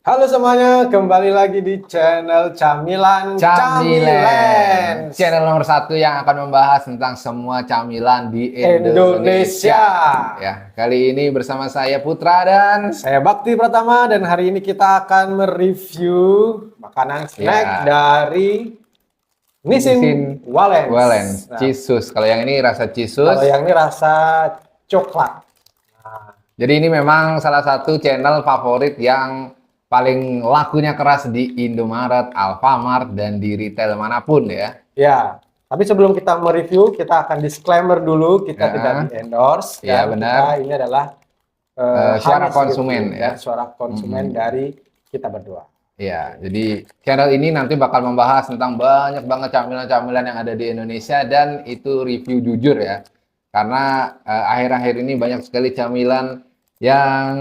Halo semuanya, kembali lagi di channel Camilan Camilan, channel nomor satu yang akan membahas tentang semua camilan di Indonesia. Indonesia. Ya, kali ini bersama saya Putra dan Saya Bakti Pratama dan hari ini kita akan mereview makanan snack Ya. dari Nissin Walens. Walens, Nah, Cisus. Kalau yang ini rasa Cisus. kalau yang ini rasa coklat. Jadi ini memang salah satu channel favorit yang paling lakunya keras di Indomaret, Alfamart, dan di retail manapun ya. Ya, tapi sebelum kita mereview, kita akan disclaimer dulu, kita Ya. tidak di-endorse. Ya, Dan benar. kita ini adalah Suara hanya konsumen, sedikit, ya. suara konsumen dari kita berdua. Ya, jadi channel ini nanti bakal membahas tentang banyak banget camilan-camilan yang ada di Indonesia dan itu review jujur ya. Karena akhir-akhir ini banyak sekali camilan yang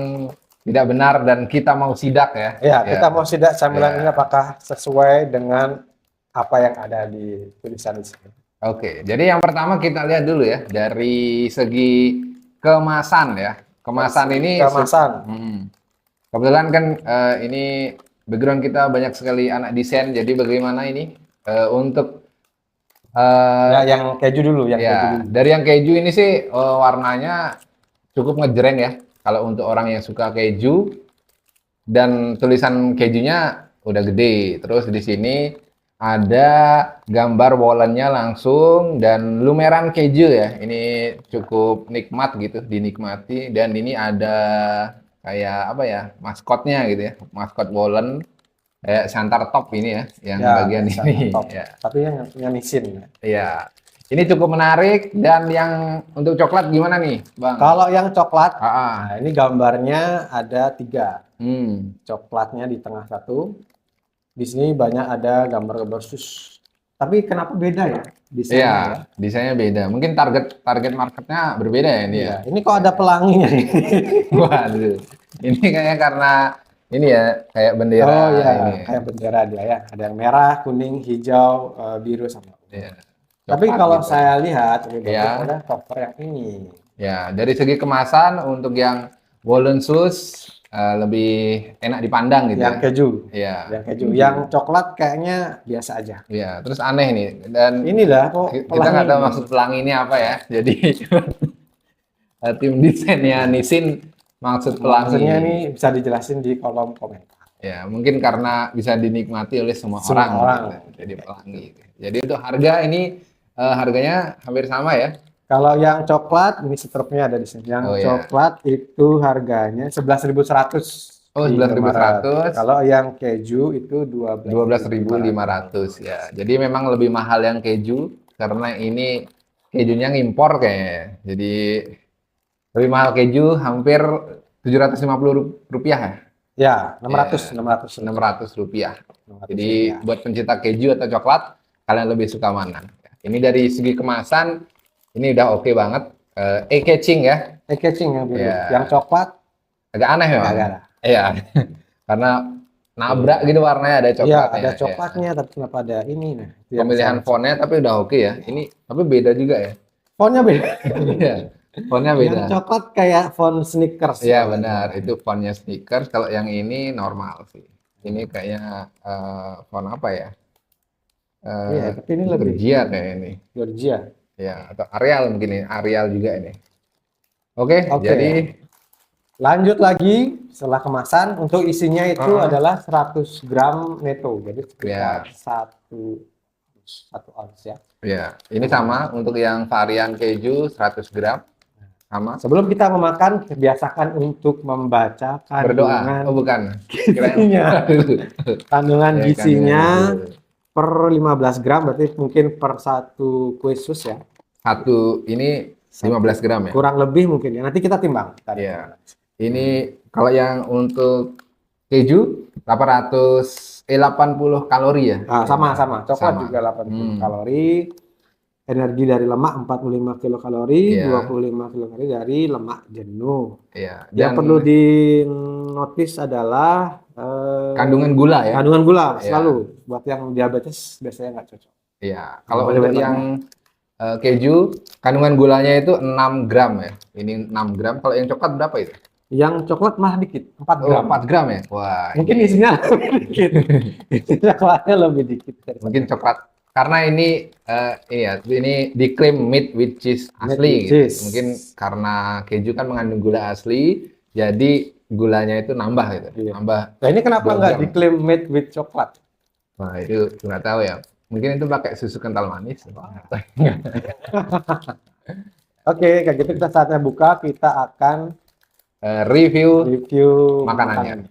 tidak benar dan kita mau sidak ya. Ya, kita mau sidak camilan Ya. ini apakah sesuai dengan apa yang ada di tulisan di sini. Oke, jadi yang pertama kita lihat dulu ya dari segi kemasan ya. Kemasan ini Kemasan. Kebetulan kan ini background kita banyak sekali anak desain, jadi bagaimana ini untuk Ya, yang keju dulu, yang keju dulu. dari yang keju ini sih warnanya cukup ngejreng ya. Kalau untuk orang yang suka keju dan tulisan kejunya udah gede. Terus di sini ada gambar bolennya langsung dan lumeran keju ya. Ini cukup nikmat gitu, dinikmati. Dan ini ada kayak apa ya, maskotnya gitu ya, maskot bolen kayak Santar Top ini ya, yang Ya, bagian Santar ini. Top. Ya. Tapi yang Nissin. Iya. Ini cukup menarik dan yang untuk coklat gimana nih, Bang? Kalau yang coklat, Ah. nah ini gambarnya ada 3. Hmm. Coklatnya di tengah satu. Di sini banyak ada gambar-gambar sus. Tapi kenapa beda ya desainnya Iya, ya? desainnya beda. Mungkin target marketnya berbeda ya ini ya. Iya, ini kok ada pelanginya nih? Waduh. Ini kayaknya karena ini ya kayak bendera Oh iya, ini. kayak bendera dia ya. Ada yang merah, kuning, hijau, biru sama ungu. Iya. Tapi Coklat kalau gitu. saya lihat lebih bagus Iya. ada cover yang ini. Ya, dari segi kemasan untuk yang Wallen Sus lebih enak dipandang gitu Yang ya. keju. Iya. Yang keju. Yang coklat kayaknya biasa aja. Iya, terus aneh nih dan Inilah kok kita nggak tahu pelangi. maksud pelangi ini apa ya. Jadi tim desainnya Nissin maksud pelangi. Maksudnya ini bisa dijelasin di kolom komentar. Ya, mungkin karena bisa dinikmati oleh semua Semua orang. gitu. Jadi pelangi. Jadi untuk harga ini harganya hampir sama ya. Kalau yang coklat, ini strupnya ada di sini. Yang Oh, iya. coklat itu harganya 11.100. Oh, di 11.100. Indomaret. Kalau yang keju itu 12.500 ya. Jadi memang lebih mahal yang keju karena ini kejunya ngimpor kayaknya. Jadi lebih mahal keju hampir 750 rupiah ya. Ya, 600, Ya, 600, 600 rupiah. 600 Jadi rupiah. buat pencinta keju atau coklat, kalian lebih suka mana? Ini dari segi kemasan, ini udah oke banget. Eye-catching ya, Catching yang biru. Ya. Yang coklat agak aneh memang. agak ada. Iya, karena nabrak gitu warnanya ada Iya, coklatnya. ada ya. coklatnya, tapi kenapa ada ini? Nah, itu yang Pemilihan saya- fontnya tapi udah oke ya. Ini tapi beda juga ya. fontnya beda. Iya, fontnya beda. Yang coklat kayak font sneakers. Iya benar, itu fontnya sneakers. Kalau yang ini normal sih. Ini kayaknya font apa ya? Iya, tapi ini lebih Georgia kayak ini. Georgia. Ya, atau Arial mungkin ini. Arial juga ini. Oke, Oke. jadi Lanjut lagi setelah kemasan untuk isinya itu adalah 100 gram neto. Jadi sekitar satu ounce ya. ya, ini sama untuk yang varian keju 100 gram. Sama. Sebelum kita memakan, biasakan untuk membaca Berdoa. kandungan Oh, bukan. gizinya. Kandungan Ya, gizinya kandungan. per 15 gram berarti mungkin per satu kue sus ya. Satu ini 15 gram ya. Kurang lebih mungkin ya. Nanti kita timbang. Iya. Ini kalau yang untuk keju 80 kalori ya. Nah, sama. Coklat Sama. juga 80 kalori. Energi dari lemak 45 kilokalori, Iya. 25 kilokalori dari lemak jenuh. Iya. Yang Dan perlu dinotis adalah kandungan gula ya. kandungan gula Iya. selalu. Buat yang diabetes biasanya nggak cocok. Iya. Kalau Boleh untuk banget. yang keju kandungan gulanya itu 6 gram ya. Ini 6 gram. Kalau yang coklat berapa itu? Yang coklat malah dikit, 4 Oh, gram. 4 gram ya? Wah, Mungkin isinya lebih dikit. Isinya coklatnya lebih dikit. mungkin coklat. Karena ini ya, ini diklaim made with cheese Made with asli gitu. cheese. Mungkin karena keju kan mengandung gula asli, jadi gulanya itu nambah gitu. Iya. Nambah Nah ini kenapa 2 nggak gram. diklaim made with coklat? Wah, itu nggak tahu ya. Mungkin itu pakai susu kental manis. Oke, kayak gitu kita saatnya buka, kita akan Review review makanannya.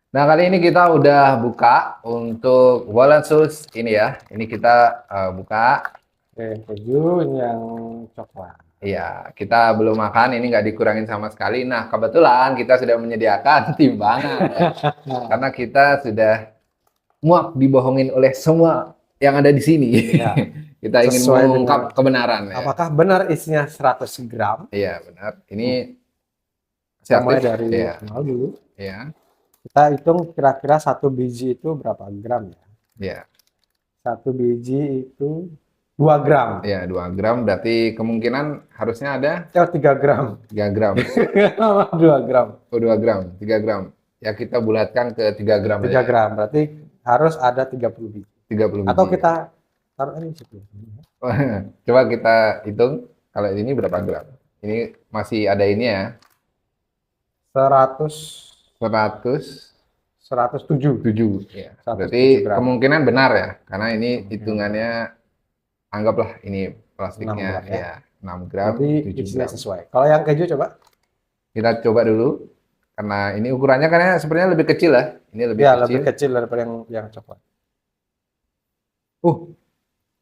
Nah, kali ini kita udah buka untuk walnut sauce ini ya. Ini kita buka. Oke, keju ini yang coklat. Iya, kita belum makan, ini nggak dikurangin sama sekali. Nah, kebetulan kita sudah menyediakan timbangan. Ya. Karena kita sudah muak dibohongin oleh semua yang ada di sini. Ya. Kita ingin Sesuai mengungkap dengan- kebenaran. Ya. Apakah benar isinya 100 gram? Iya, benar. Ini Kita mulai kreatif. dari Iya, nol dulu. iya, Kita hitung kira-kira satu biji itu berapa gram ya? iya. Satu biji itu 2 gram. Iya, 2 gram berarti kemungkinan harusnya ada 3 gram. 3 gram. 2 gram. Oh, 2 gram, 3 gram. Ya, kita bulatkan ke 3 gram 3 aja. gram. Berarti harus ada 30 biji. 30 biji. Atau kita taruh ini situ. Coba kita hitung kalau ini berapa gram. Ini masih ada ini ya. 100 107. 107. Ya. 107 Berarti gram. kemungkinan benar ya. Karena ini hitungannya anggaplah ini plastiknya 6 gram ya. ya 6 gram, Berarti 7 isinya gram. sesuai. Kalau yang keju coba? Kita coba dulu. Karena ini ukurannya kan ya sebenarnya lebih kecil ya. Ini lebih Ya, kecil. lebih kecil daripada yang coklat. 2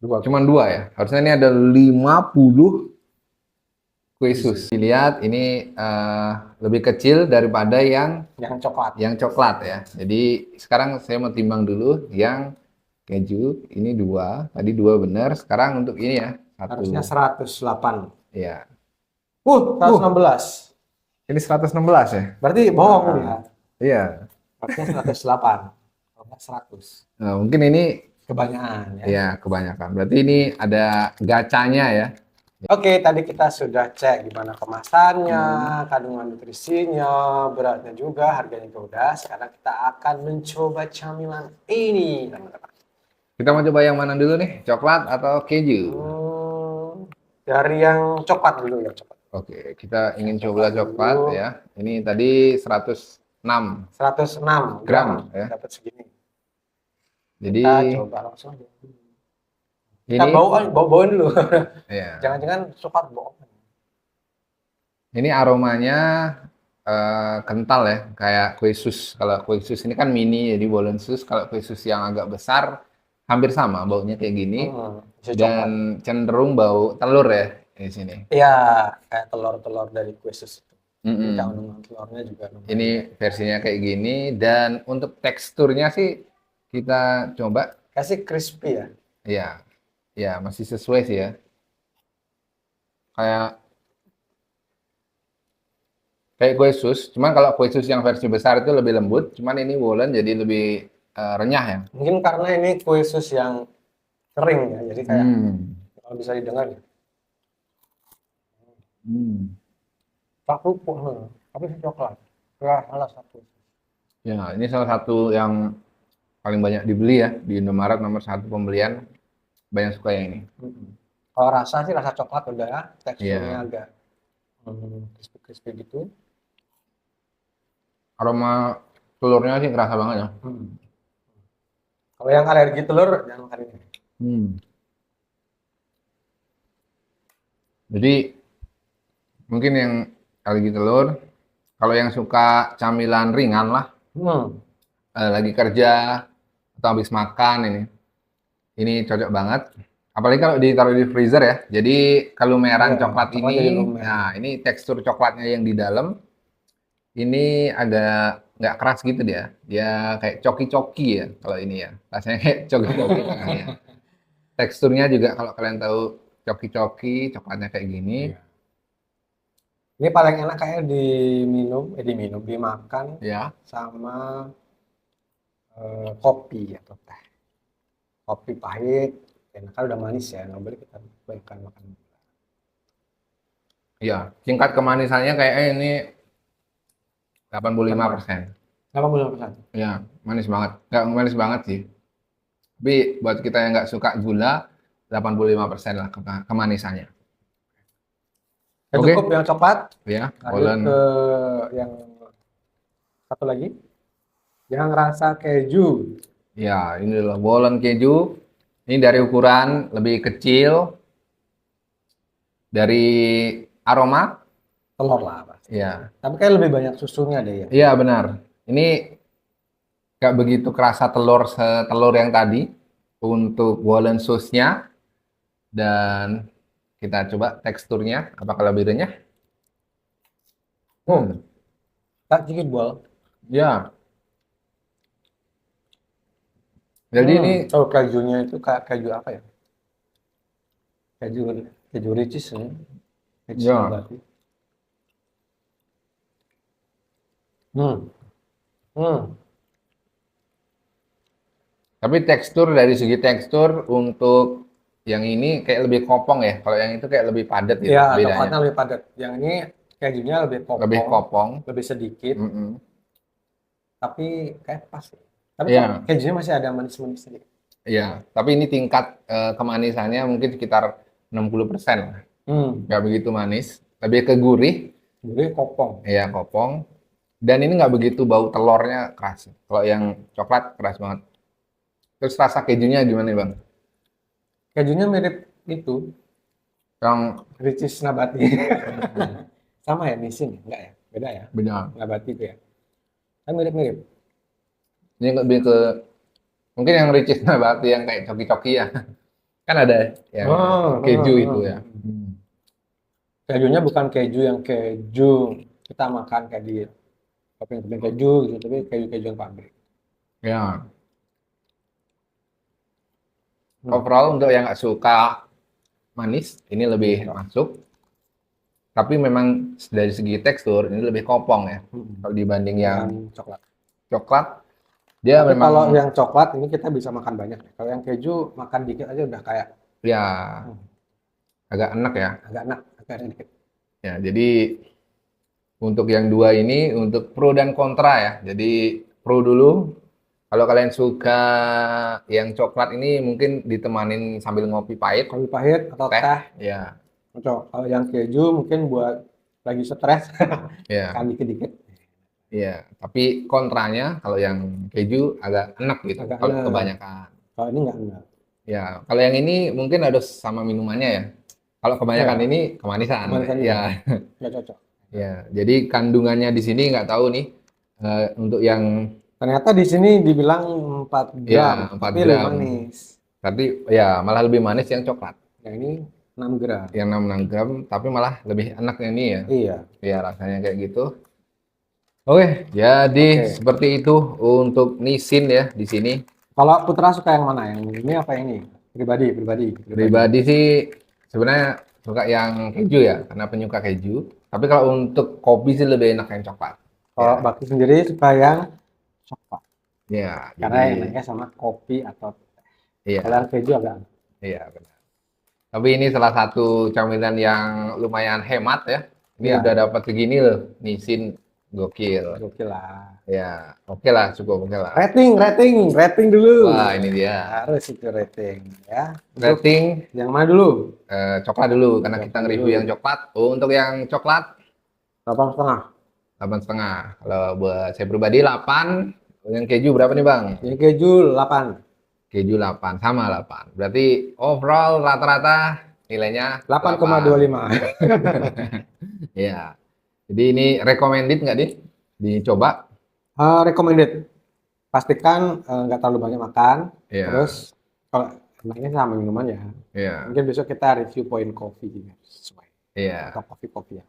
gram. Cuman 2 ya. Harusnya ini ada 50 kue sus. Dilihat ini lebih kecil daripada yang Yang coklat. coklat ya. Jadi sekarang saya mau timbang dulu yang keju. Ini 2. Tadi 2 benar. Sekarang untuk ini ya. 1. Harusnya 108. Ya. 116. Ini 116 ya. Berarti bohong dia. Iya. Harusnya 108. Kalau nggak 100. Nah, mungkin ini Kebanyakan ya. ya kebanyakan. Berarti ini ada gacanya ya. Oke, tadi kita sudah cek gimana kemasannya, kandungan nutrisinya, beratnya juga, harganya juga udah. Sekarang kita akan mencoba camilan ini, teman-teman. Kita mau coba yang mana dulu nih? Coklat atau keju? Dari yang coklat dulu ya, coklat. Oke, kita ingin coba coklat dulu. ya. Ini tadi 106. 106 Gram, gram ya. dapat segini. Jadi Kita coba langsung aja. Kita ini bawain dulu. ya. Jangan-jangan coklat bohong. Ini aromanya kental ya, kayak kue sus. Kalau kue sus ini kan mini, jadi walnut sus. Kalau kue sus yang agak besar, hampir sama baunya kayak gini. Bisa Dan cenderung bau telur ya di sini. Iya, kayak telur-telur dari kue sus itu. Mm-mm. Kandungan telurnya juga lumayan. Ini versinya kayak gini. Dan untuk teksturnya sih kita coba. Kasih crispy ya. Ya, ya masih sesuai sih ya. Kayak kue sus, cuman kalau kue sus yang versi besar itu lebih lembut, cuman ini walnut jadi lebih renyah ya. Mungkin karena ini kue sus yang kering ya, jadi kayak kalau bisa didengar ya. Kerupuk, tapi coklat. Ya, salah satu. Ya, ini salah satu yang paling banyak dibeli ya di Indomaret, nomor 1 pembelian. Banyak suka yang ini. Kalau rasa sih rasa coklat udah ya, teksturnya Iya. agak crispy-crispy gitu. Aroma telurnya sih kerasa banget ya. Kalau yang alergi telur jangan makan ini. Jadi mungkin yang alergi telur, kalau yang suka camilan ringan lah, lagi kerja atau habis makan ini cocok banget. Apalagi kalau ditaruh di freezer ya. Jadi kalumeran Iya, coklat coklatnya ini, jadi lumer. nah ini tekstur coklatnya yang di dalam ini agak nggak keras gitu dia. Dia kayak coki-coki ya kalau ini ya. Rasanya kayak coki-coki tengahnya. Teksturnya juga kalau kalian tahu coki-coki, coklatnya kayak gini. Ini paling enak kayak dimakan Ya. sama kopi atau teh. Kopi pahit, enak kan udah manis ya, nggak boleh kita banyakkan makan. Iya, tingkat kemanisannya kayaknya ini 85%. 85%. Ya, manis banget. Nggak manis banget sih. Tapi buat kita yang nggak suka gula, 85% lah kemanisannya. Ya, Oke, cukup yang coklat. ya, Lanjut Bolen. ke yang satu lagi, yang rasa keju. Ya, ini adalah bolen keju. Ini dari ukuran lebih kecil, dari aroma. Telur lah pasti. Ya, Tapi kayak lebih banyak susunya deh ya. iya benar. Ini nggak begitu kerasa telur setelur yang tadi untuk bolen sauce-nya. Dan kita coba teksturnya, apakah lebih renyah? Tak sedikit bol. Ya, jadi ini Oh, kejunya itu kayak keju apa ya? Keju keju ricis ya. Ricis ya, nabati. Hmm. Hmm. tapi dari segi tekstur untuk yang ini kayak lebih kopong ya. Kalau yang itu kayak lebih padat gitu Ya, bedanya. coklatnya lebih padat. Yang ini kejunya lebih Lebih kopong, kopong. lebih sedikit, Mm-mm. tapi kayak pas. Tapi kok Iya, kejunya masih ada manis-manis sedikit. iya. Tapi ini tingkat kemanisannya mungkin sekitar 60% lah. Nggak begitu manis. Lebih ke gurih, Jadi kopong. ya kopong. Dan ini nggak begitu bau telurnya keras. Kalau yang coklat keras banget. Terus rasa kejunya gimana nih, Bang? Kejunya mirip itu, Yang ricis nabati. Sama ya, Nissin? Enggak ya? Beda ya? benar. Nabati itu ya? Kan mirip-mirip. Ini lebih ke mungkin yang Ricis Nabati yang kayak coki-coki ya. Kan ada yang keju itu ya. Kejunya bukan keju yang keju kita makan kayak di topping-topping keju gitu, tapi keju-keju yang pabrik. Ya. Overall untuk yang nggak suka manis, ini lebih masuk. Tapi memang dari segi tekstur ini lebih kopong ya. Kalau dibanding yang Yang coklat. coklat, dia Tapi memang kalau yang coklat ini kita bisa makan banyak ya. Kalau yang keju makan dikit aja udah kayak ya agak enak ya. agak enak, agak enak dikit. Ya, jadi untuk yang dua ini untuk pro dan kontra ya. Jadi pro dulu. Kalau kalian suka yang coklat ini mungkin ditemanin sambil ngopi pahit, Kopi pahit atau teh. teh, Ya, cocok. Kalau yang keju mungkin buat lagi stres, ya, makan dikit-dikit. ya. Tapi kontranya kalau yang keju agak enak gitu. Agak Kalau enak. kebanyakan. Kalau ini nggak enak. Ya, kalau yang ini mungkin ada sama minumannya ya. Kalau kebanyakan Ya, ini kemanisan. kemanisan juga. Ya, Nggak cocok. ya. Jadi kandungannya di sini nggak tahu nih untuk yang Ternyata di sini dibilang 4 gram, ya 4 tapi lebih gram. manis. Tapi ya malah lebih manis yang coklat. Yang ini 6 gram. Yang 6 gram, tapi malah lebih enak yang ini ya. Iya. Ya rasanya kayak gitu. Oke, jadi Oke. seperti itu untuk Nissin ya di sini. Kalau Putra suka yang mana? Yang ini apa yang ini? Pribadi. Pribadi sih sebenarnya suka yang keju ya, karena penyuka keju. Tapi kalau untuk kopi sih lebih enak yang coklat. Kalau Ya, Bakti sendiri suka yang coklat. ya, Karena jadi enaknya sama kopi atau iya, kalau yang keju agak enak. iya benar. Tapi ini salah satu camilan yang lumayan hemat ya. Ini Iya. udah dapat segini loh, Nissin gokil. Gokil lah. Ya, oke lah, cukup oke lah. Rating dulu. Wah, ini dia. Harus itu rating ya. Untuk Rating yang mana dulu? coklat dulu karena kita Coklat nge-review dulu. yang coklat. Oh, untuk yang coklat 8,5. 8,5. Kalau buat saya pribadi 8. Yang keju berapa nih, Bang? Yang keju 8. Keju 8 sama 8. Berarti overall rata-rata nilainya 8,25. Ya. Jadi ini recommended nggak nih? Dicoba. Recommended. Pastikan nggak terlalu banyak makan. Ya. Terus kalau enaknya sama minuman ya. Ya. Mungkin besok kita review Point Coffee juga sesuai. Ya. Atau kopi-kopi ya.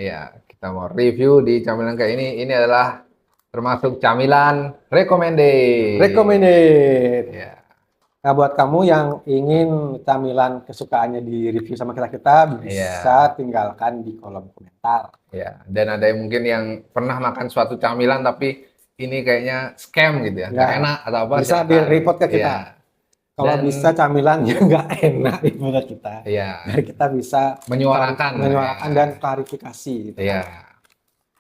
Ya, kita mau review di camilan kayak ini. Ini adalah termasuk camilan recommended. Recommended. Ya. Nah, buat kamu yang ingin camilan kesukaannya di review sama kita bisa tinggalkan di kolom komentar. Ya, dan ada yang mungkin yang pernah makan suatu camilan tapi ini kayaknya scam gitu ya, nggak Ya, enak atau apa? bisa silahkan. di-report ke kita. Iya, Kalau Dan- bisa camilannya nggak enak di mulut kita. Iya, Biar kita bisa menyuarakan. dan klarifikasi gitu. Iya.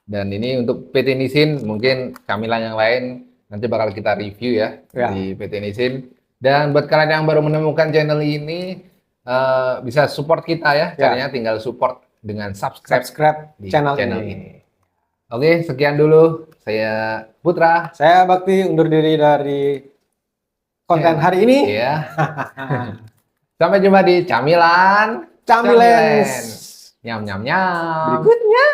Dan ini untuk PT Nisin, mungkin camilan yang lain nanti bakal kita review ya Ya. di PT Nisin. Dan buat kalian yang baru menemukan channel ini, bisa support kita ya. Caranya tinggal support dengan subscribe Subscribe di channel, channel ini. ini. Oke, sekian dulu. Saya Putra. Saya Bakti undur diri dari konten hari ini. Iya. Sampai jumpa di Camilan Camilens Nyam nyam nyam. berikutnya.